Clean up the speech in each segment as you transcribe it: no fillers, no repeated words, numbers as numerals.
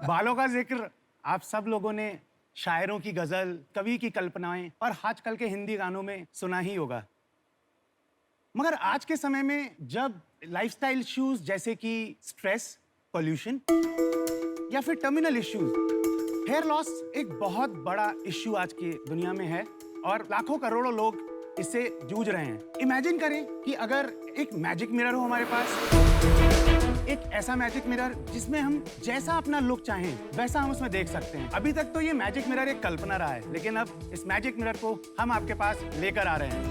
बालों का जिक्र आप सब लोगों ने शायरों की गजल, कवि की कल्पनाएं और आजकल के हिंदी गानों में सुना ही होगा। मगर आज के समय में जब लाइफस्टाइल इश्यूज जैसे कि स्ट्रेस, पोल्यूशन या फिर टर्मिनल इश्यूज, हेयर लॉस एक बहुत बड़ा इश्यू आज की दुनिया में है और लाखों करोड़ों लोग इससे जूझ रहे हैं। इमेजिन करें कि अगर एक मैजिक मिरर हो हमारे पास, एक ऐसा मैजिक मिरर जिसमें हम जैसा अपना लुक चाहें वैसा हम उसमें देख सकते हैं। अभी तक तो ये मैजिक मिरर एक कल्पना रहा है, लेकिन अब इस मैजिक मिरर को हम आपके पास लेकर आ रहे हैं।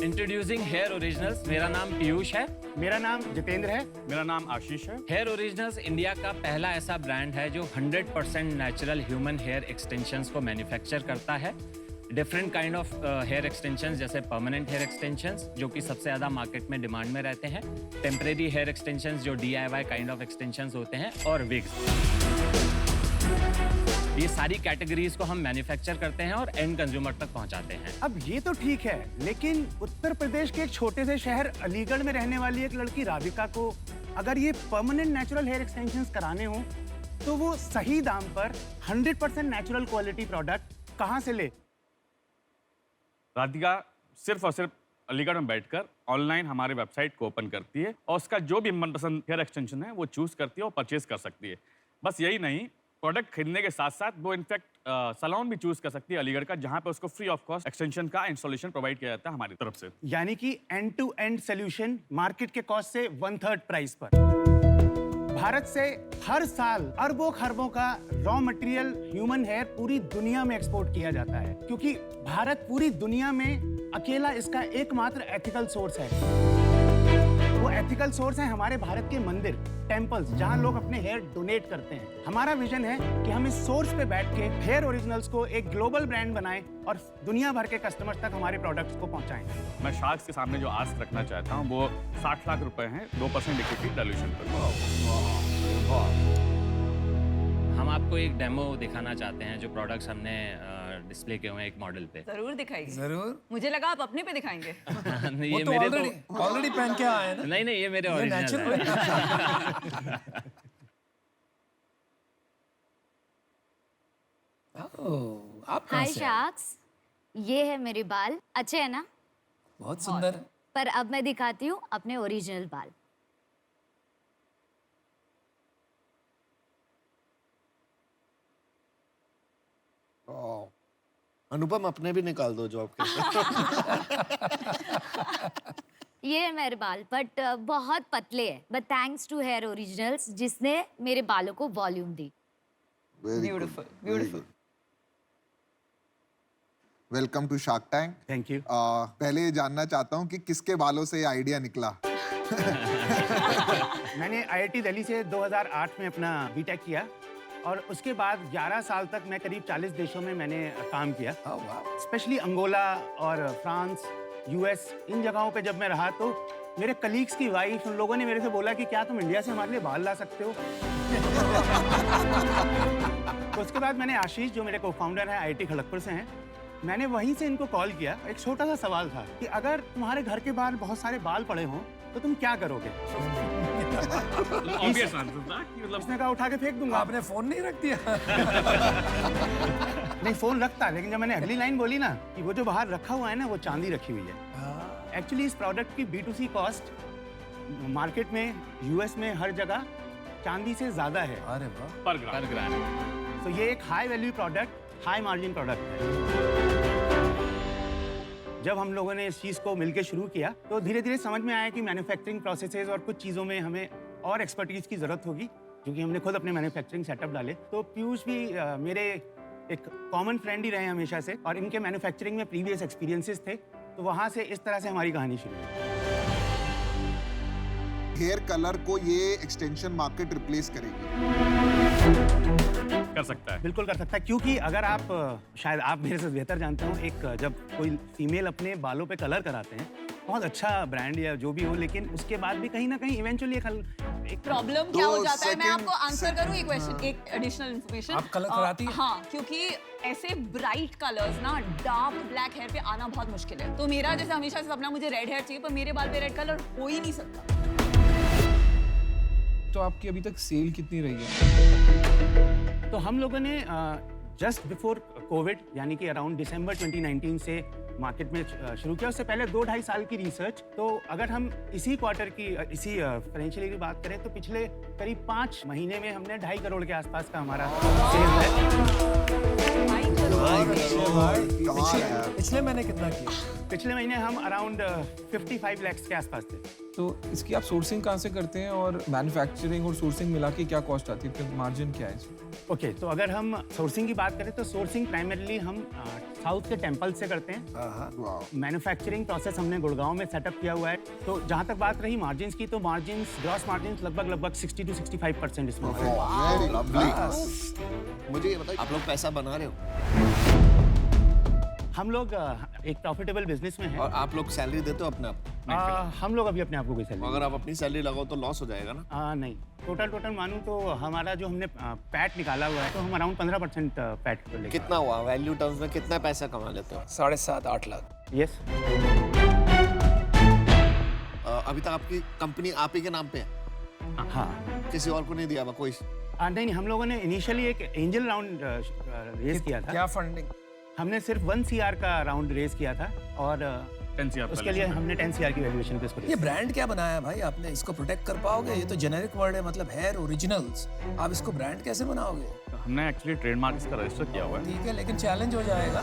Introducing hair originals. मेरा नाम पीयूष है। मेरा नाम जितेंद्र है। मेरा नाम आशीष है। हेयर ओरिजिनल्स इंडिया का पहला ऐसा ब्रांड है जो 100% नेचुरल ह्यूमन हेयर एक्सटेंशंस को मैन्युफैक्चर करता है। Different kind of hair extensions जैसे परमानेंट हेयर एक्सटेंशंस जो कि सबसे ज़्यादा मार्केट में डिमांड में रहते हैं, टेम्परेरी हेयर एक्सटेंशंस जो DIY काइंड ऑफ एक्सटेंशंस होते हैं, और विग्स। ये सारी कैटेगरीज को हम मैन्युफैक्चर करते हैं और एंड कंज्यूमर तक पहुंचाते हैं। अब ये तो ठीक है, लेकिन उत्तर प्रदेश के एक छोटे से शहर अलीगढ़ में रहने वाली एक लड़की राधिका को अगर ये परमानेंट नेचुरल हेयर एक्सटेंशंस कराने हो तो वो सही दाम पर 100% नेचुरल क्वालिटी प्रोडक्ट कहाँ से ले? राधिका सिर्फ और सिर्फ अलीगढ़ में बैठकर ऑनलाइन हमारे वेबसाइट को ओपन करती है और उसका जो भी मनपसंद हेयर एक्सटेंशन है वो चूज करती है और परचेज कर सकती है। बस यही नहीं, प्रोडक्ट खरीदने के साथ साथ वो इनफैक्ट सैलून भी चूज कर सकती है अलीगढ़ का, जहां पे उसको फ्री ऑफ कॉस्ट एक्सटेंशन का इंस्टॉलेशन प्रोवाइड किया जाता है हमारी तरफ से। यानी कि end to end solution market के कॉस्ट से 1/3 प्राइस पर। भारत से हर साल अरबों खरबों का रॉ मटेरियल ह्यूमन हेयर पूरी दुनिया में एक्सपोर्ट किया जाता है, क्योंकि भारत पूरी दुनिया में अकेला इसका एकमात्र एथिकल सोर्स है। वो एथिकल सोर्स है हमारे भारत के मंदिर, टेम्पल्स, जहां लोग अपने हेयर डोनेट करते हैं। हमारा विजन है कि हम इस सोर्स पे बैठ के हेयर ओरिजिनल्स को एक ग्लोबल ब्रांड बनाएं और दुनिया भर के कस्टमर्स तक हमारे प्रोडक्ट्स को पहुंचाएं। मैं शार्क्स के सामने जो आस्क रखना चाहता हूँ वो 60 लाख रुपए हैं 2% इक्विटी डाइल्यूशन पर। हम आपको एक डेमो दिखाना चाहते हैं जो प्रोडक्ट्स हमने डिस्प्ले किए हुए हैं एक मॉडल पे। जरूर दिखाइए। जरूर। मुझे लगा आप अपने पे दिखाएंगे। ये तो मेरे ऑलरेडी पहन के आए हैं ना। नहीं, ये मेरे ओरिजिनल है। आप हाय शार्क्स, ये है मेरे बाल। अच्छे है ना? बहुत सुंदर। पर अब मैं दिखाती हूँ अपने ओरिजिनल बाल। अनुपम अपने भी निकाल दो जो आपके। ये है मेरे बाल, बट बहुत पतले हैं, but thanks to Hair Originals जिसने मेरे बालों को वॉल्यूम दी। Beautiful, beautiful. Welcome to Shark Tank. Thank you. पहले ये जानना चाहता हूँ कि किसके बालों से ये आइडिया निकला? मैंने IIT दिल्ली से 2008 में अपना बीटेक किया और उसके बाद 11 साल तक मैं करीब 40 देशों में मैंने काम किया। स्पेशली अंगोला और फ्रांस, US, इन जगहों पे जब मैं रहा तो मेरे कलीग्स की वाइफ, उन लोगों ने मेरे से बोला कि क्या तुम इंडिया से हमारे लिए बाल ला सकते हो? तो उसके बाद मैंने आशीष, जो मेरे को फाउंडर हैं, IIT खड़गपुर से हैं, मैंने वहीं से इनको कॉल किया। एक छोटा सा सवाल था कि अगर तुम्हारे घर के बाहर बहुत सारे बाल पड़े हों तो तुम क्या करोगे? Obvious answer था कि मतलब उसने कहा उठा के फेंक दूंगा। आपने फोन नहीं रख दिया? नहीं, फोन रखता, लेकिन जब मैंने अगली लाइन बोली ना कि वो जो बाहर रखा हुआ है ना वो चांदी रखी हुई है। एक्चुअली इस प्रोडक्ट की B2C कॉस्ट मार्केट में US में हर जगह चांदी से ज्यादा है। अरे वाह। पर ग्राम। तो ये एक high value product, high margin product है। जब हम लोगों ने इस चीज़ को मिलकर शुरू किया तो धीरे धीरे समझ में आया कि मैन्युफैक्चरिंग प्रोसेसेस और कुछ चीज़ों में हमें और एक्सपर्टीज की ज़रूरत होगी, क्योंकि हमने खुद अपने मैन्युफैक्चरिंग सेटअप डाले। तो पीयूष भी मेरे एक कॉमन फ्रेंड ही रहे हमेशा से और इनके मैन्युफैक्चरिंग में प्रीवियस एक्सपीरियंसेस थे, तो वहाँ से इस तरह से हमारी कहानी शुरू हुई। हेयर कलर को ये एक्सटेंशन मार्केट रिप्लेस करेगी? कर सकता है, बिल्कुल कर सकता है, क्योंकि अगर आप, शायद आप मेरे से बेहतर जानते हो, एक जब कोई फीमेल अपने बालों पे कलर कराते हैं, बहुत अच्छा ब्रांड या जो भी हो, लेकिन उसके बाद भी कहीं ना कहीं इवेंचुअली एक प्रॉब्लम क्या हो जाता है, मैं आपको आंसर करूं एक क्वेश्चन, एक एडिशनल इन्फॉर्मेशन। आप कलर कराती हैं? हाँ, क्योंकि ऐसे ब्राइट कलर्स ना डार्क ब्लैक हेयर पे आना बहुत मुश्किल है। तो मेरा जैसे हमेशा से सपना, मुझे रेड हेयर चाहिए, पर मेरे बाल पे रेड कलर हो ही नहीं सकता। तो आपकी अभी तक सेल कितनी रही है? तो हम लोगों ने जस्ट बिफोर कोविड यानी कि अराउंड दिसंबर 2019 से मार्केट में शुरू किया। उससे पहले 2-2.5 साल की रिसर्च। तो अगर हम इसी क्वार्टर की इसी फाइनेंशियल ईयर की बात करें तो पिछले करीब 5 महीने में हमने 2.5 करोड़ के आसपास का हमारा सेल है। कमाल है यार। पिछले महीने कितना किया? पिछले महीने हम अराउंड 55 लाख के आसपास थे। तो इसकी आप सोर्सिंग कहाँ से करते हैं और मैन्युफैक्चरिंग और सोर्सिंग मिला के क्या कॉस्ट आती है, फिर मार्जिन क्या है इसमें? ओके, तो अगर हम सोर्सिंग की बात करें तो सोर्सिंग प्राइमरली हम साउथ के टेम्पल से करते हैं। वाह। मैन्युफैक्चरिंग प्रोसेस हमने गुड़गांव में सेटअप किया हुआ है। तो जहाँ तक बात रही मार्जिन्स की, तो मार्जिन्स ग्रॉस मार्जिन्स लगभग 60 to 65% इसमें होता है। Very lovely. मुझे ये बताइए, आप लोग पैसा बना रहे हो हम लोग एक प्रॉफिटेबल बिजनेस में हैं। और आप लोग सैलरी देते हो अपने आप? हम लोग अभी अपने आप को कोई सैलरी अगर आप अपनी सैलरी लगाओ तो लॉस हो जाएगा ना? नहीं, टोटल मानूं तो हमारा जो हमने पैट निकाला हुआ है तो हम अराउंड 15% पैट को लेकर। कितना हुआ वैल्यू टर्म्स में, कितना पैसा कमा लेते हो? 7.5-8 लाख। यस। अभी तक आपकी कंपनी आप ही के नाम पे है? हाँ। किसी और को नहीं दिया हुआ कोई? नहीं, हम लोगों ने इनिशियली एक एंजल राउंड रेज किया था। क्या फंडिंग? हमने सिर्फ 1 CR का राउंड रेज किया था और 10 CR उसके लिए हमने 10 CR की वैल्यूएशन पे इसको ये ब्रांड क्या बनाया भाई आपने? इसको प्रोटेक्ट कर पाओगे? ये तो जेनेरिक वर्ड है, मतलब हेयर ओरिजिनल्स। आप इसको ब्रांड कैसे बनाओगे? हमने एक्चुअली ट्रेडमार्क इसका रजिस्टर किया हुआ है। ठीक है, लेकिन चैलेंज हो जाएगा।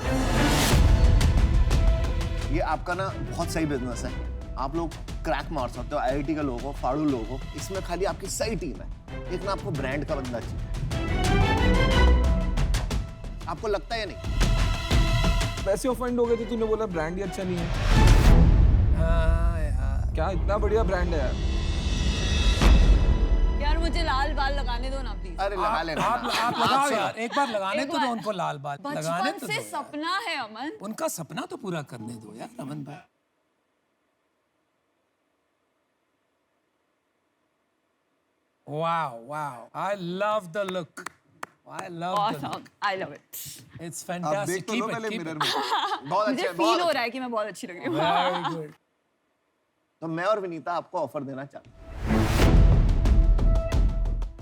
ये आपका ना बहुत सही बिजनेस है। आप लोग क्रैक मार सकते हो, IIT के लोगों को, फाड़ू लोगों को। इसमें खाली आपकी सही टीम है, लेकिन आपको ब्रांड का बंदा चाहिए। आपको लगता है या नहीं? वैसे ऑफेंड हो गए थे, तूने बोला ब्रांड ही अच्छा नहीं है। हाँ यार, क्या इतना बढ़िया ब्रांड है यार। यार मुझे लाल बाल लगाने दो ना प्लीज। अरे लगा लेना। आप लगाओ यार, एक बार लगाने तो दो उनको लाल बाल। लगाने बचपन तो से दो। सपना है अमन। उनका सपना तो पूरा करने दो यार अमन भाई। Wow, wow. I love the look. I love the look. Awesome. I love it. It's आप fantastic. देख तो Keep लो it, पहले keep मिरर it. में। बहुत मुझे अच्छे, फील बहुत हो अच्छे। रहा है कि मैं बहुत अच्छी लग रही हूँ। Very good. तो मैं और विनीता आपको ऑफर देना चाहते हैं।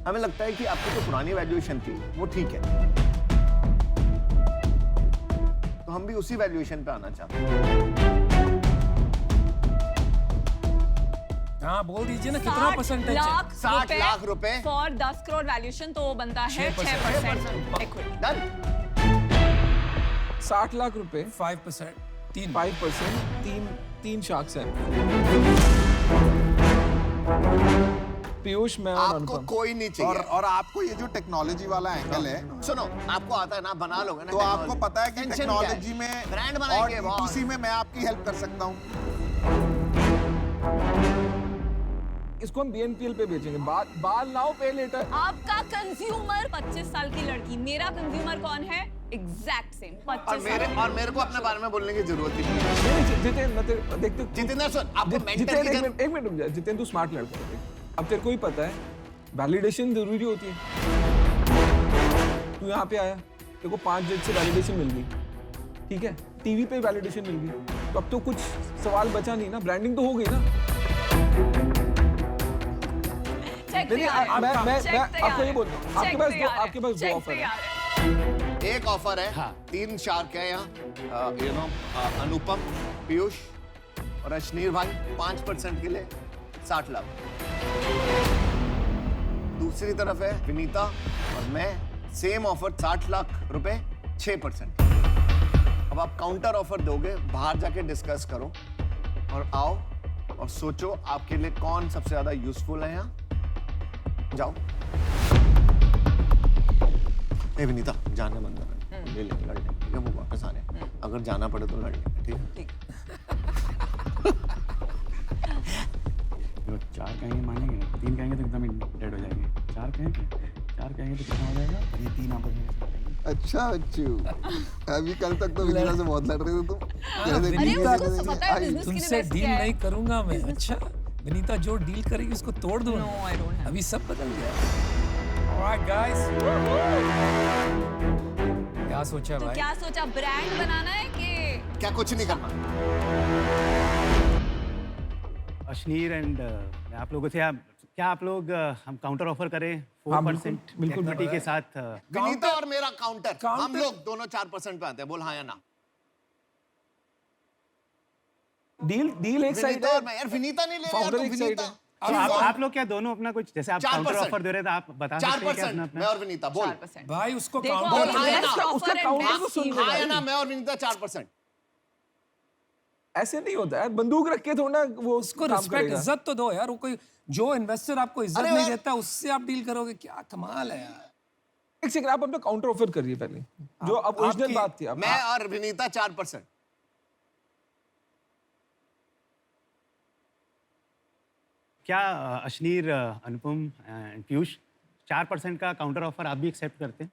हमें लगता है कि आपकी जो पुरानी वैल्यूएशन थी वो ठीक है, तो हम भी उसी वैल्यूएशन पे आना चाहते हैं। हाँ बोल दीजिए ना कितना परसेंटेज है? 60 लाख रुपए फॉर 10 करोड़ वैल्यूएशन, तो वो बनता है 6% इक्विटी। डन। 60 लाख रुपए 5%, 5%, तीन शार्क्स हैं। पीयूष, मैं और आपको अनुपम। कोई नहीं चाहिए। और आपको ये जो टेक्नोलॉजी वाला एंगल है, सुनो, आपको आता है ना, बना लोगे ना। तो आपको पता है कि Tension क्या है? टेक्नोलॉजी में ब्रांड और बनाएंगे बहुत। D2C में मैं आपकी हेल्प कर सकता हूँ। इसको हम BNPL पे बेचेंगे। बाल नाउ पे लेटर। आपका कंज्यूमर 25 साल की लड़की, मेरा कंज्यूमर कौन है? एग्जैक्ट सेम 25 और मेरे को अपने बारे में बोलने की जरूरत ही नहीं है। जितेंद्र, देखते जितेंद्र सुन, आपको मेंटर की जरूरत। एक मिनट रुक जा। जितेंद्र, तू स्मार्ट लड़का है। अब तेरे को ही पता है वैलिडेशन जरूरी होती है। तू यहाँ पे आया, तेरे को 5 जज से वैलिडेशन मिल गई, ठीक है? टीवी पे वैलिडेशन मिल गई, तो अब तो कुछ सवाल बचा नहीं ना, ब्रांडिंग तो हो गई ना। मैं आपको ये बोलता हूँ, आपके पास 2 ऑफर है। एक ऑफर है, हाँ। 3 शार्क है यहाँ, यू नो, अनुपम, पीयूष और अश्नीर भाई 5% के लिए 60 लाख। दूसरी तरफ है विनीता और मैं, सेम ऑफर 60 लाख रुपए 6%। अब आप काउंटर ऑफर दोगे, बाहर जाके डिस्कस करो और आओ और सोचो आपके लिए कौन सबसे ज्यादा यूजफुल है यहाँ। जाओ। ए विनीता, जाने बंद कर, ले लेंगे, लड़ लेंगे, ठीक है? वो वापस आ रहे हैं, अगर जाना पड़े तो लड़ लेंगे, ठीक है? जो 4 कहेंगे मानेंगे ना, 3 कहेंगे तो एकदम डेड हो जाएंगे। 4 कहेंगे तो कितना हो जाएगा? ये 3 आपस में। अच्छा बच्चू, अभी कल तक तो विनीता से बहुत लड़ रहे थे तुम। अरे उसको पता है बिजनेस के लिए तुमसे बेस्ट डील क्या है। नहीं करूंगा मैं। अच्छा, विनीता जो डील करेगी उसको तोड़ दूंगा। No, I don't have. अभी सब बदल गया। Alright guys, क्या सोचा तो भाई? क्या सोचा, ब्रांड बनाना है कि क्या कुछ नहीं करना? अश्नीर एंड मैं आप लोगों से क्या आप लोग हम काउंटर ऑफर करें हाँ, 4% बिल्कुल, इक्विटी के साथ विनीता और मेरा काउंटर हम काउंटर- लोग दोनों 4% पे आते हैं, बोल हाँ या ना। डील एक साइड विनीता है, और मैं, यार विनीता नहीं ले रहा, Founder तो एक side विनीता है। तो आप लोग क्या दोनों अपना कुछ, जैसे आप काउंटर 4%। ऑफर दे रहे थे, आप बता सकते हैं क्या अपना 4%, मैं अपना और विनीता बोल 4%। भाई उसको देखो, काउंटर और हाँ या best ना? offer उसका and counter best तो सुन scheme। ले हाँ या भाई। ना, मैं और विनीता 4%। ऐसे नहीं होता यार, बंदूक रख के थोड़ा वो उसको काम रिस्पेक्ट करेगा। इज्जत तो दो यार। वो कोई जो इन्वेस्टर आपको इज्जत अरे नहीं यार- देता उससे आप डील करोगे, क्या कमाल है यार। एक सेकंड, आप अपना काउंटर ऑफर करिए पहले, जो अब ओरिजिनल आपकी- बात थी। अब मैं और विनीता 4%। क्या अश्नीर, अनुपम, पीयूष 4% का काउंटर ऑफर आप भी एक्सेप्ट करते हैं?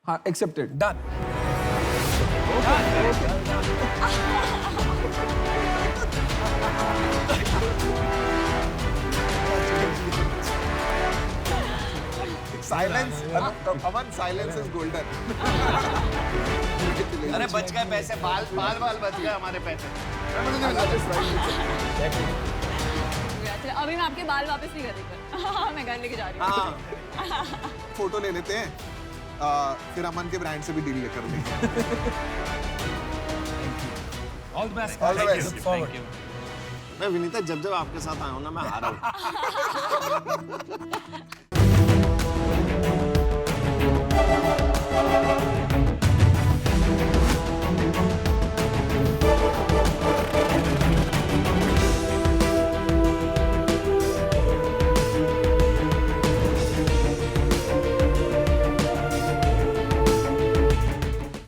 हाँ, accepted. Done. Silence, Aman, silence is golden. अरे बच गए पैसे, बाल बाल बाल बच गए हमारे पैसे। अभी मैं आपके बाल वापस नहीं कर रही पर मैं घर लेके जा रही हूँ। हाँ, फोटो ले लेते हैं, फिर अमन के ब्रांड से भी डील कर लेंगे। All the best. All the best. Look forward. मैं विनीता जब जब आपके साथ आया हूँ ना, मैं हारा हूँ।